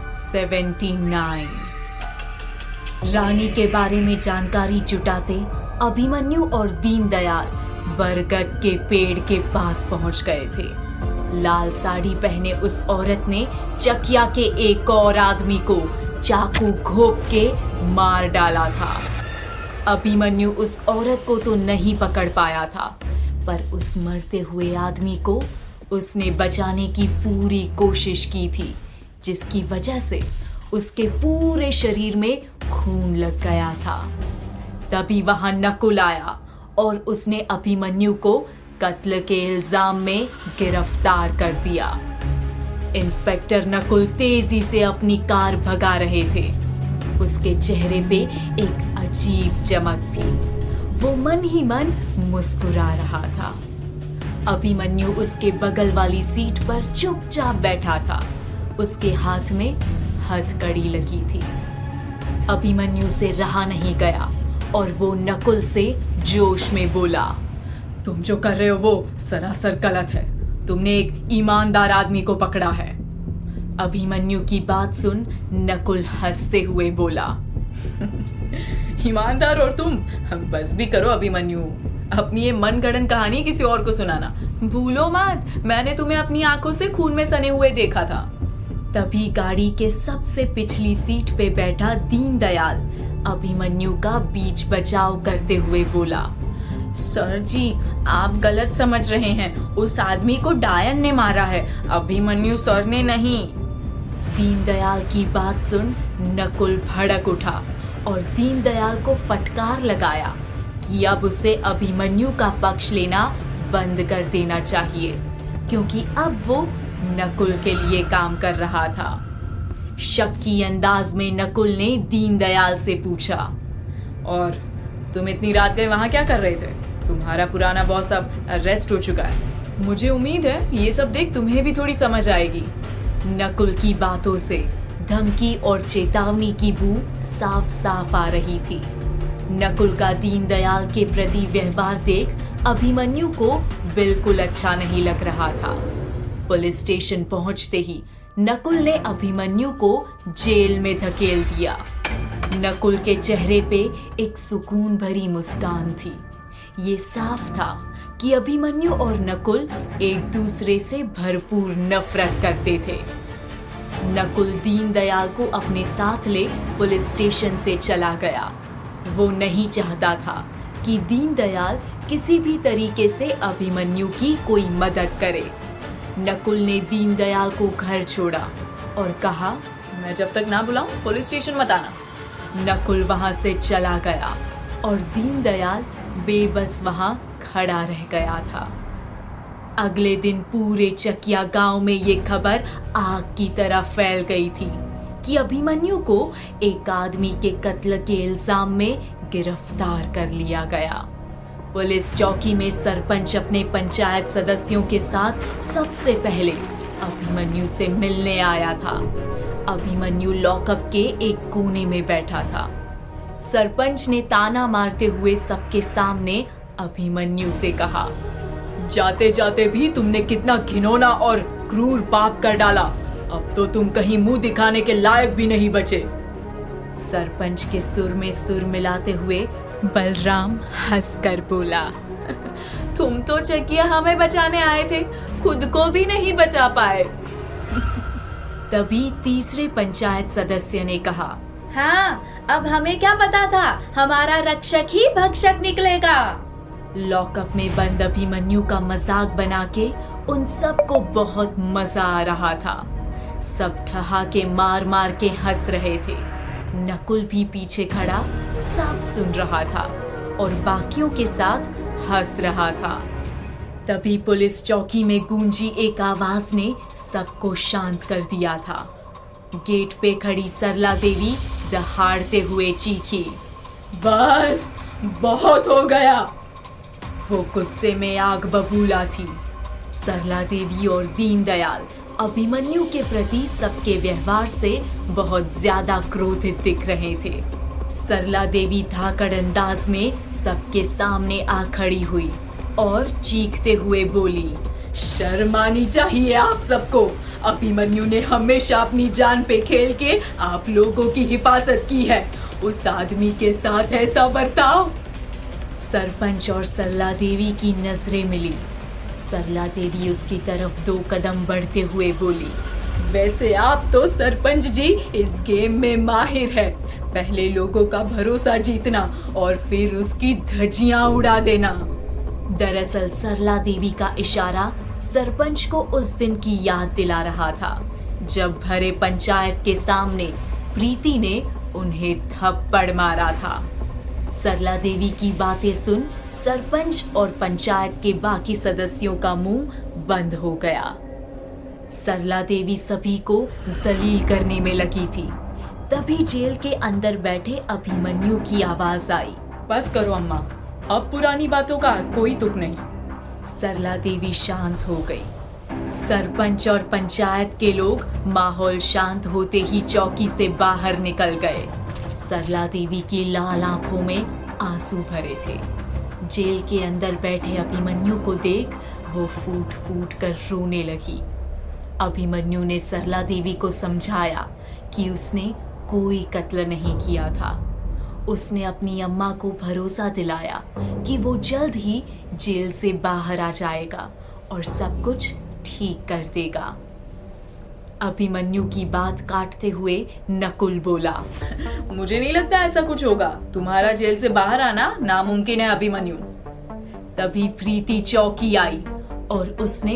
79। रानी के बारे में जानकारी जुटाते अभिमन्यु और दीनदयाल बरगद के पेड़ के पास पहुंच गए थे। लाल साड़ी पहने उस औरत ने चकिया के एक और आदमी को चाकू घोंप के मार डाला था। अभिमन्यु उस औरत को तो नहीं पकड़ पाया था, पर उस मरते हुए आदमी को उसने बचाने की पूरी कोशिश की थी, जिसकी वजह से उसके पूरे शरीर में खून लग गया था। तभी वहां नकुल आया और उसने अभिमन्यु को कत्ल के इल्जाम में गिरफ्तार कर दिया। इंस्पेक्टर नकुल तेजी से अपनी कार भगा रहे थे। उसके चेहरे पे एक अजीब चमक थी। वो मन ही मन मुस्कुरा रहा था। अभिमन्यु उसके बगल वाली सीट पर चुपचाप बैठा था। उसके हाथ में हथकड़ी लगी थी। अभिमन्यु से रहा नहीं गया और वो नकुल से जोश में बोला, तुम जो कर रहे हो वो सरासर गलत है। तुमने एक ईमानदार आदमी को पकड़ा है। अभिमन्यु की बात सुन नकुल हंसते हुए बोला, ईमानदार और तुम? बस भी करो अभिमन्यु, अपनी ये मनगढ़ंत कहानी किसी और को सुनाना भूलो मत। मैंने तुम्हें अपनी आंखों से खून में सने हुए देखा था। तभी गाड़ी के सबसे पिछली सीट पे बैठा दीनदयाल अभिमन्यु का बीच बचाव करते हुए बोला, सर जी आप गलत समझ रहे हैं। उस आदमी को डायन ने मारा है, अभिमन्यु सर ने नहीं। दीनदयाल की बात सुन नकुल भड़क उठा और दीनदयाल को फटकार लगाया कि अब उसे अभिमन्यु का पक्ष लेना बंद कर देना चाहिए, क्योंकि अब वो नकुल के लिए काम कर रहा था। शक्की अंदाज में नकुल ने दीनदयाल से पूछा, और तुम इतनी रात गए वहां क्या कर रहे थे? तुम्हारा पुराना बॉस अब अरेस्ट हो चुका है। मुझे उम्मीद है ये सब देख तुम्हें भी थोड़ी समझ आएगी। नकुल की बातों से धमकी और चेतावनी की बू साफ साफ आ रही थी। नकुल का दीनदयाल के प्रति व्यवहार देख अभिमन्यु को बिल्कुल अच्छा नहीं लग रहा था। पुलिस स्टेशन पहुंचते ही नकुल ने अभिमन्यु को जेल में धकेल दिया। नकुल के चेहरे पे एक सुकून भरी मुस्कान थी। ये साफ था कि अभिमन्यु और नकुल एक दूसरे से भरपूर नफरत करते थे। नकुल दीनदयाल को अपने साथ ले पुलिस स्टेशन से चला गया। वो नहीं चाहता था कि दीनदयाल किसी भी तरीके से अभिमन्यु की कोई मदद करे। नकुल ने दीनदयाल को घर छोड़ा और कहा, मैं जब तक ना बुलाऊं पुलिस स्टेशन मत आना। नकुल वहां से चला गया और दीनदयाल बेबस वहां खड़ा रह गया था। अगले दिन पूरे चकिया गांव में ये खबर आग की तरह फैल गई थी कि अभिमन्यु को एक आदमी के कत्ल के इल्जाम में गिरफ्तार कर लिया गया। पुलिस चौकी में सरपंच अपने पंचायत सदस्यों के साथ सबसे पहले अभिमन्यु से मिलने आया था। अभिमन्यु लॉकअप के एक कोने में बैठा था। सरपंच ने ताना मारते हुए सबके सामने अभिमन्यु से कहा, जाते जाते भी तुमने कितना घिनौना और क्रूर पाप कर डाला। अब तो तुम कहीं मुंह दिखाने के लायक भी नहीं बचे। सरपंच के सुर में सुर मिलाते हुए बलराम हंसकर बोला, तुम तो चकिया हमें बचाने आए थे, खुद को भी नहीं बचा पाए। तभी तीसरे पंचायत सदस्य ने कहा, हाँ, अब हमें क्या पता था, हमारा रक्षक ही भक्षक निकलेगा। लॉकअप में बंद अभिमन्यु का मजाक बना के उन सबको बहुत मजा आ रहा था। सब ठहाके मार मार के हंस रहे थे। नकुल भी पीछे खड़ा सब सुन रहा था और बाकियों के साथ हंस रहा था। तभी पुलिस चौकी में गूंजी एक आवाज ने सबको शांत कर दिया था। गेट पे खड़ी सरला देवी दहाड़ते हुए चीखी, बस बहुत हो गया। वो गुस्से में आग बबूला थी। सरला देवी और दीनदयाल अभिमन्यु के प्रति सबके व्यवहार से बहुत ज्यादा क्रोधित दिख रहे थे। सरला देवी धाकड़ अंदाज में सबके सामने आ खड़ी हुई और चीखते हुए बोली, शर्म आनी चाहिए आप सबको। अभिमन्यु ने हमेशा अपनी जान पे खेल के आप लोगों की हिफाजत की है। उस आदमी के साथ ऐसा बर्ताव। सरपंच और सरला देवी की नजरें मिली। सरला देवी उसकी तरफ 2 कदम बढ़ते हुए बोली, वैसे आप तो सरपंच जी इस गेम में माहिर है। पहले लोगों का भरोसा जीतना और फिर उसकी धज्जियां उड़ा देना। दरअसल सरला देवी का इशारा सरपंच को उस दिन की याद दिला रहा था जब भरे पंचायत के सामने प्रीति ने उन्हें थप्पड़ मारा था। सरला देवी की बातें सुन सरपंच और पंचायत के बाकी सदस्यों का मुंह बंद हो गया। सरला देवी सभी को जलील करने में लगी थी। तभी जेल के अंदर बैठे अभिमन्यु की आवाज आई, बस करो अम्मा, अब पुरानी बातों का कोई तुक नहीं। सरला देवी शांत हो गई। सरपंच और पंचायत के लोग माहौल शांत होते ही चौकी से बाहर निकल गए। सरला देवी की लाल आंखों में आंसू भरे थे। जेल के अंदर बैठे अभिमन्यु को देख वो फूट फूट कर रोने लगी। अभिमन्यु ने सरला देवी को समझाया कि उसने कोई कत्ल नहीं किया था। उसने अपनी अम्मा को भरोसा दिलाया कि वो जल्द ही जेल से बाहर आ जाएगा और सब कुछ ठीक कर देगा। अभिमन्यु की बात काटते हुए नकुल बोला, मुझे नहीं लगता ऐसा कुछ होगा। तुम्हारा जेल से बाहर आना नामुमकिन है अभिमन्यु। तभी प्रीति चौकी आई और उसने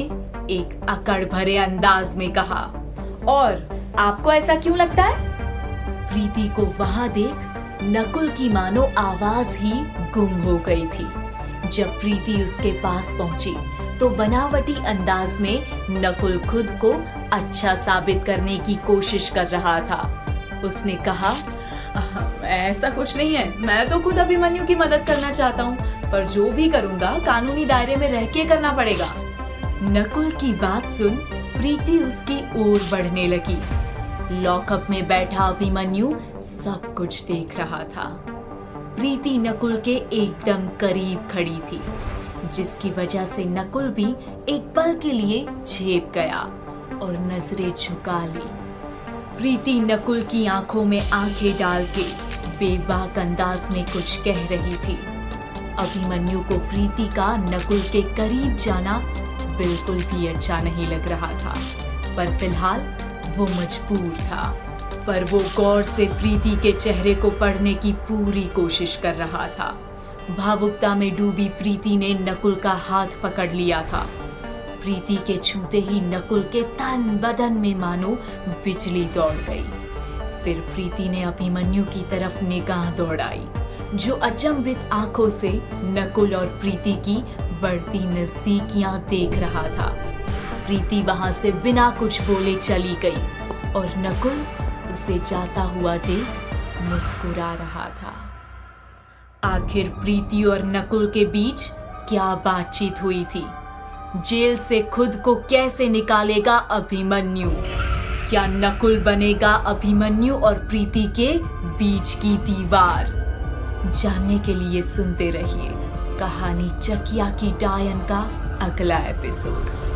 एक अकड़ भरे अंदाज में कहा, और आपको ऐसा क्यों लगता है? प्रीति को वहां देख नकुल की मानो आवाज ही गुम हो गई थी। जब प्रीति उसके पास पहुंची तो बनावटी अंदाज में नकुल खुद को अच्छा साबित करने की कोशिश कर रहा था। उसने कहा, ऐसा कुछ नहीं है, मैं तो खुद अभिमन्यु की मदद करना चाहता हूँ, पर जो भी करूँगा कानूनी दायरे में रह के करना पड़ेगा। नकुल की बात सुन प्रीति उसकी ओर बढ़ने लगी। लॉकअप में बैठा अभिमन्यु सब कुछ देख रहा था। प्रीति नकुल के एकदम करीब खड़ी थी, जिसकी वजह से नकुल भी एक पल के लिए झेप गया और नजरें झुका ली। प्रीति नकुल की आंखों में आंखें डाल के बेबाक अंदाज में कुछ कह रही थी। अभिमन्यु को प्रीति का नकुल के करीब जाना बिल्कुल भी अच्छा नहीं लग रहा था, पर फिलहाल वो मजबूर था। पर वो गौर से प्रीति के चेहरे को पढ़ने की पूरी कोशिश कर रहा था। भावुकता में डूबी प्रीति ने नकुल का हाथ पकड़ लिया था। प्रीति के छूते ही नकुल के तन बदन में मानो बिजली दौड़ गई। फिर प्रीति ने अभिमन्यु की तरफ निगाह दौड़ाई, जो अचंभित आंखों से नकुल और प्रीति की बढ़ती नजदीकियां देख रहा था। प्रीति वहां से बिना कुछ बोले चली गई और नकुल उसे जाता हुआ देख मुस्कुरा रहा था। आखिर प्रीति और नकुल के बीच क्या बातचीत हुई थी? जेल से खुद को कैसे निकालेगा अभिमन्यु? क्या नकुल बनेगा अभिमन्यु और प्रीति के बीच की दीवार? जानने के लिए सुनते रहिए कहानी चकिया की डायन का अगला एपिसोड।